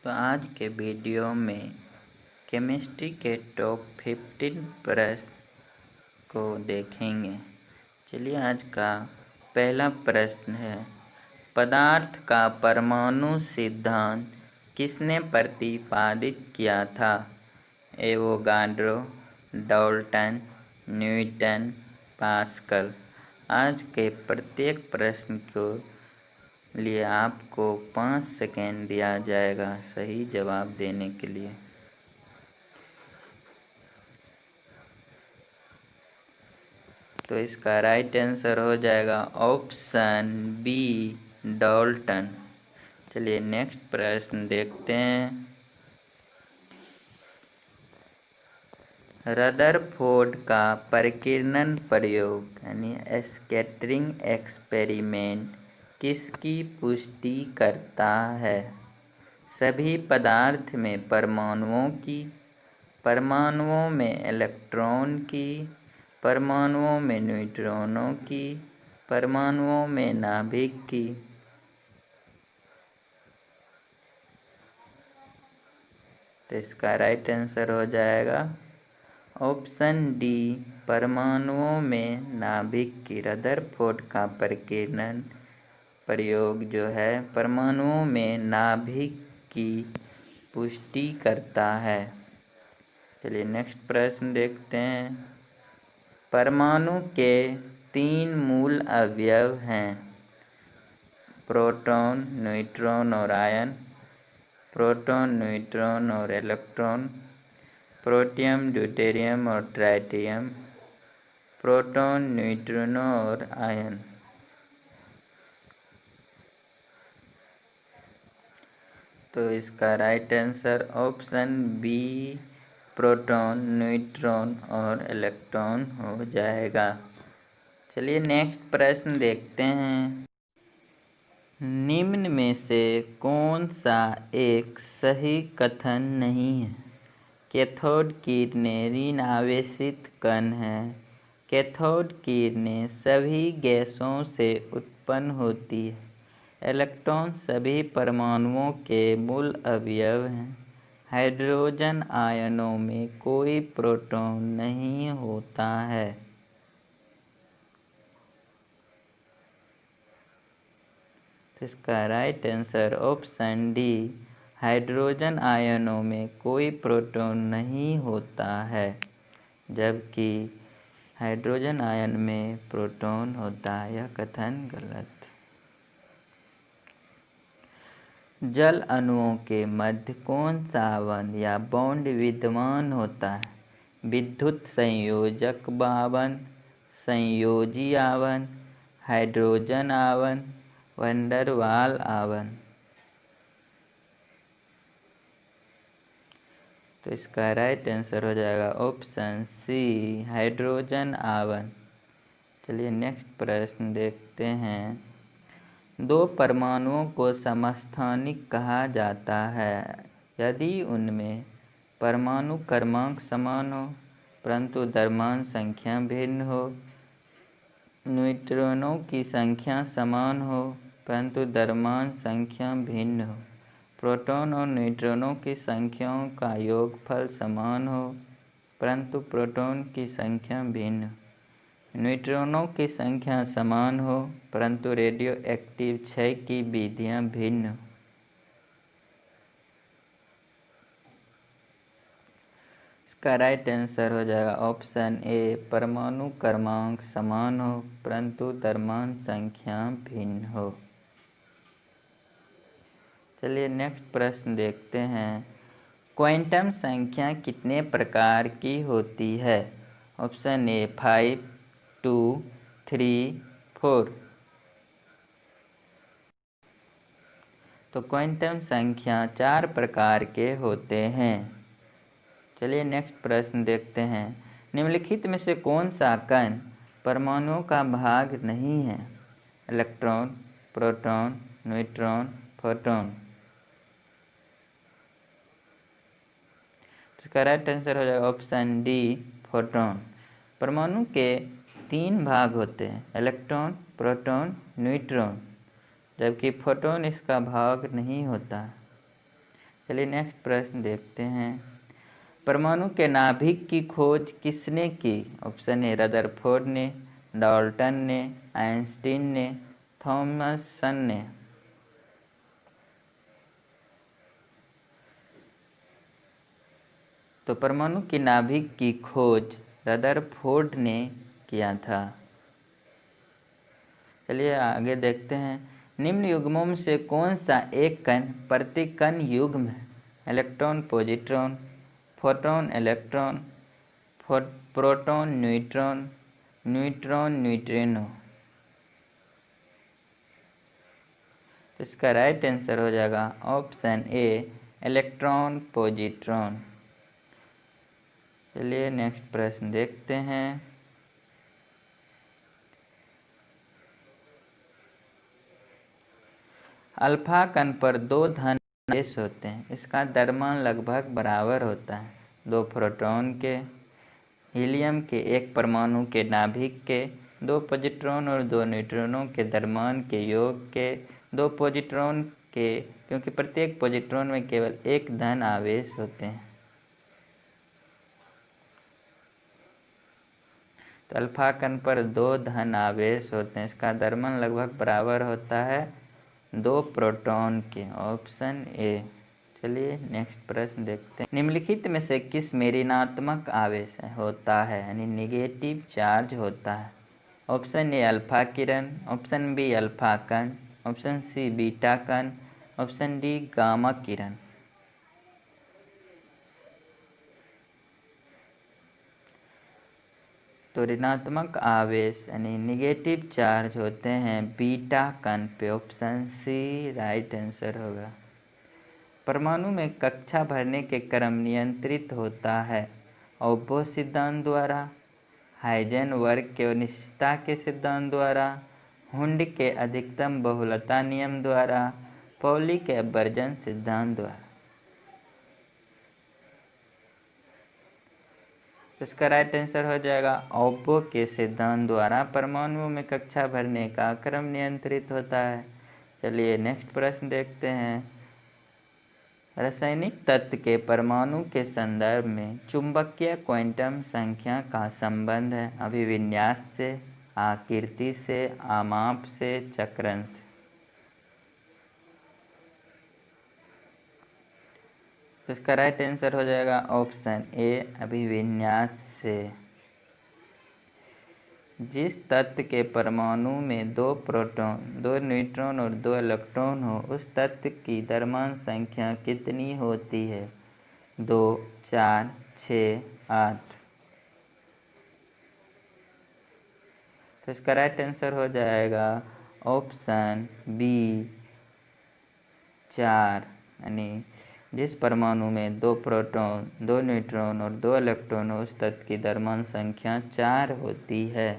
तो आज के वीडियो में केमिस्ट्री के टॉप 15 प्रश्न को देखेंगे। चलिए, आज का पहला प्रश्न है, पदार्थ का परमाणु सिद्धांत किसने प्रतिपादित किया था? Avogadro, Dalton, Newton, pascal. आज के प्रत्येक प्रश्न को लिए आपको 5 सेकेंड दिया जाएगा सही जवाब देने के लिए। तो इसका राइट आंसर हो जाएगा ऑप्शन बी, डाल्टन। चलिए नेक्स्ट प्रश्न देखते हैं। रदरफोर्ड का परिकीर्णन प्रयोग यानी स्कैटरिंग एक्सपेरिमेंट किसकी पुष्टि करता है? सभी पदार्थ में परमाणुओं की, परमाणुओं में इलेक्ट्रॉन की, परमाणुओं में न्यूट्रॉनों की, परमाणुओं में नाभिक की। तो इसका राइट आंसर हो जाएगा ऑप्शन डी, परमाणुओं में नाभिक की। रदरफोर्ड का परिकीर्णन प्रयोग जो है परमाणुओं में नाभिक की पुष्टि करता है। चलिए नेक्स्ट प्रश्न देखते हैं। परमाणु के 3 मूल अवयव हैं, प्रोटॉन, न्यूट्रॉन और आयन। प्रोटॉन, न्यूट्रॉन और इलेक्ट्रॉन। प्रोटियम, ड्यूटेरियम और ट्राइटियम। प्रोटॉन, न्यूट्रिनो और आयन। तो इसका right answer option B, proton, neutron और इलेक्ट्रॉन हो जाएगा। चलिए नेक्स्ट प्रश्न देखते हैं। निम्न में से कौन सा एक सही कथन नहीं है? कैथोड किरणें ऋण आवेशित कण हैं। कैथोड किरणें सभी गैसों से उत्पन्न होती है। इलेक्ट्रॉन सभी परमाणुओं के मूल अवयव हैं। हाइड्रोजन आयनों में कोई प्रोटॉन नहीं होता है। इसका right answer option D, hydrogen आयनों में कोई प्रोटॉन नहीं होता है, जबकि हाइड्रोजन आयन में प्रोटॉन होता है। यह कथन गलत। जल अणुओं के मध्य कौन सा आवन या बॉन्ड विद्यमान होता है? विद्युत संयोजक आवन, संयोजी आवन, हाइड्रोजन आवन, वंडरवाल आवन। तो इसका राइट आंसर हो जाएगा ऑप्शन सी, हाइड्रोजन आवन। चलिए नेक्स्ट प्रश्न देखते हैं। 2 परमाणुओं को समस्थानिक कहा जाता है यदि उनमें परमाणु क्रमांक समान हो परंतु द्रव्यमान संख्या भिन्न हो, न्यूट्रॉनों की संख्या समान हो परंतु द्रव्यमान संख्या भिन्न हो, प्रोटॉन और न्यूट्रॉनों की संख्याओं का योगफल समान हो परंतु प्रोटॉन की संख्या भिन्न हो, न्यूट्रॉनों की संख्या समान हो परंतु रेडियो एक्टिव क्षय की विधियां भिन्न हो। इसका राइट आंसर हो जाएगा ऑप्शन ए, परमाणु क्रमांक समान हो परंतु द्रव्यमान संख्या भिन्न हो। चलिए नेक्स्ट प्रश्न देखते हैं। क्वांटम संख्या कितने प्रकार की होती है? ऑप्शन ए 5, 2, 3, 4। तो क्वांटम संख्या 4 प्रकार के होते हैं। चलिए नेक्स्ट प्रश्न देखते हैं। निम्नलिखित में से कौन सा कण परमाणुओं का भाग नहीं है? Electron, proton, neutron, photon. इसका राइट आंसर हो जाएगा ऑप्शन डी, फोटॉन। परमाणु के 3 भाग होते हैं, इलेक्ट्रॉन, प्रोटॉन, न्यूट्रॉन, जबकि फोटॉन इसका भाग नहीं होता। चलिए नेक्स्ट प्रश्न देखते हैं। परमाणु के नाभिक की खोज किसने की? ऑप्शन ए रदरफोर्ड ने, डाल्टन ने, आइंस्टीन ने, थॉमसन ने। तो परमाणु की नाभिक की खोज रदरफोर्ड ने किया था। चलिए आगे देखते हैं। निम्न युग्मों से कौन सा एक कण प्रति कण युग्म है? Electron positron, photon electron, proton neutron, neutron neutrino. तो इसका राइट आंसर हो जाएगा ऑप्शन ए इलेक्ट्रॉन पॉजिट्रॉन। चलिए नेक्स्ट प्रश्न देखते हैं। अल्फा कण पर 2 धन आवेश होते हैं, इसका द्रव्यमान लगभग बराबर होता है 2 प्रोटॉन के, हीलियम के एक परमाणु के नाभिक के, 2 पॉजिट्रॉन और 2 न्यूट्रॉनों के द्रव्यमान के योग के, 2 पॉजिट्रॉन के, क्योंकि प्रत्येक पॉजिट्रॉन में केवल एक धन आवेश होते हैं। तो अल्फा कण पर 2 धन आवेश होते हैं, इसका द्रव्यमान लगभग बराबर होता है 2 प्रोटॉन के, ऑप्शन ए। चलिए नेक्स्ट प्रश्न देखते हैं। निम्नलिखित में से किस में ऋणात्मक आवेश होता है, यानी निगेटिव चार्ज होता है? ऑप्शन ए अल्फा किरण, ऑप्शन बी अल्फा कण, ऑप्शन सी बीटा कण, ऑप्शन डी गामा किरण। तो ऋणात्मक आवेश यानी निगेटिव चार्ज होते हैं बीटा कण पे, ऑप्शन सी राइट आंसर होगा। परमाणु में कक्षा भरने के क्रम नियंत्रित होता है ऑब्बो सिद्धांत द्वारा, हाइजेनबर्ग के अनिश्चितता के सिद्धांत द्वारा, हुंड के अधिकतम बहुलता नियम द्वारा, पॉली के अपवर्जन सिद्धांत द्वारा। इसका राइट आंसर हो जाएगा ऑब्बो के सिद्धांत द्वारा परमाणुओं में कक्षा भरने का क्रम नियंत्रित होता है। चलिए नेक्स्ट प्रश्न देखते हैं। रासायनिक तत्व के परमाणु के संदर्भ में चुंबकीय क्वांटम संख्या का संबंध है अभिविन्यास से, आकृति से, आमाप से, चक्रण से। तो इसका राइट आंसर हो जाएगा ऑप्शन ए अभिविन्यास से। जिस तत्व के परमाणु में 2 प्रोटॉन, 2 न्यूट्रॉन और 2 इलेक्ट्रॉन हो उस तत्व की द्रव्यमान संख्या कितनी होती है? 2, 4, 6, 8। तो इसका राइट आंसर हो जाएगा ऑप्शन बी 4, यानी जिस परमाणु में 2 प्रोटॉन, 2 न्यूट्रॉन और 2 इलेक्ट्रॉन हो उस तत्व की द्रव्यमान संख्या 4 होती है।